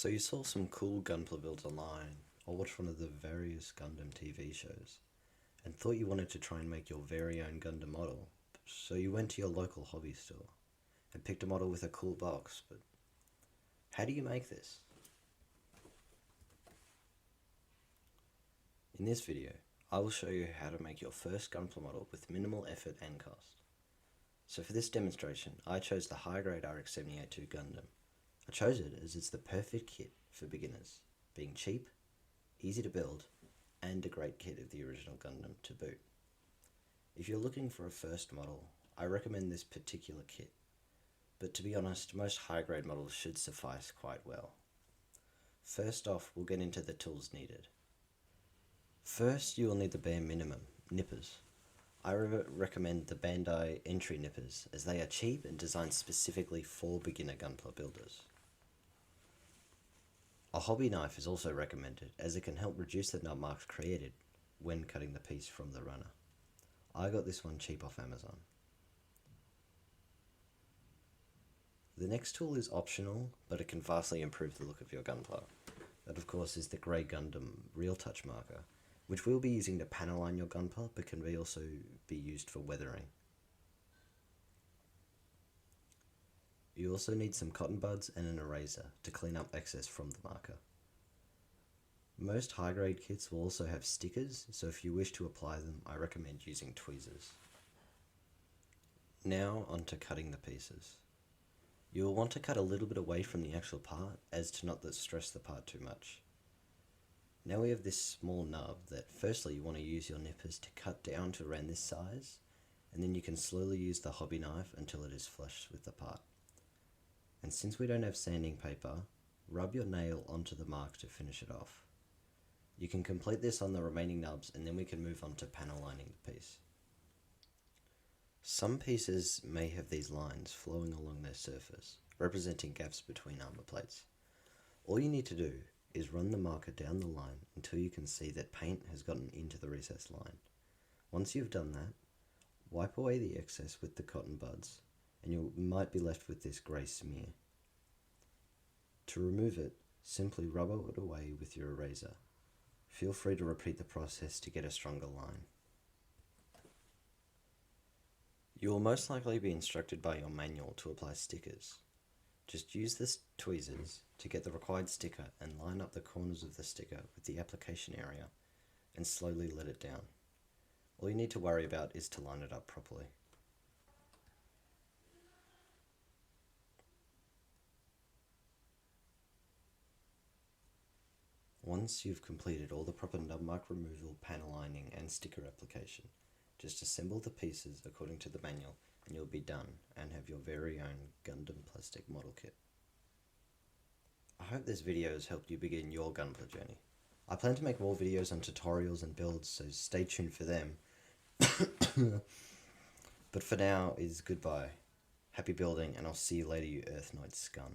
So you saw some cool Gunpla builds online, or watched one of the various Gundam TV shows, and thought you wanted to try and make your very own Gundam model. So you went to your local hobby store and picked a model with a cool box, but how do you make this? In this video, I will show you how to make your first Gunpla model with minimal effort and cost. So for this demonstration, I chose the high-grade RX-78-2 Gundam. I chose it as it's the perfect kit for beginners, being cheap, easy to build, and a great kit of the original Gundam to boot. If you're looking for a first model, I recommend this particular kit, but to be honest, most high-grade models should suffice quite well. First off, we'll get into the tools needed. First, you will need the bare minimum, nippers. I recommend the Bandai entry nippers, as they are cheap and designed specifically for beginner Gunpla builders. A hobby knife is also recommended, as it can help reduce the nub marks created when cutting the piece from the runner. I got this one cheap off Amazon. The next tool is optional, but it can vastly improve the look of your Gunpla. That of course is the Grey Gundam Real Touch marker, which we'll be using to panel line your Gunpla, but can also be used for weathering. You also need some cotton buds and an eraser to clean up excess from the marker. Most high-grade kits will also have stickers, so if you wish to apply them, I recommend using tweezers. Now onto cutting the pieces. You will want to cut a little bit away from the actual part, as to not stress the part too much. Now we have this small nub that firstly you want to use your nippers to cut down to around this size, and then you can slowly use the hobby knife until it is flush with the part. And since we don't have sanding paper, rub your nail onto the mark to finish it off. You can complete this on the remaining nubs, and then we can move on to panel lining the piece. Some pieces may have these lines flowing along their surface, representing gaps between armor plates. All you need to do is run the marker down the line until you can see that paint has gotten into the recessed line. Once you've done that, wipe away the excess with the cotton buds, and you might be left with this grey smear. To remove it, simply rub it away with your eraser. Feel free to repeat the process to get a stronger line. You will most likely be instructed by your manual to apply stickers. Just use the tweezers to get the required sticker and line up the corners of the sticker with the application area and slowly let it down. All you need to worry about is to line it up properly. Once you've completed all the proper nub mark removal, panel lining and sticker application, just assemble the pieces according to the manual and you'll be done and have your very own Gundam plastic model kit. I hope this video has helped you begin your Gunpla journey. I plan to make more videos on tutorials and builds, so stay tuned for them. But for now is goodbye. Happy building, and I'll see you later, you Earth Knight scum.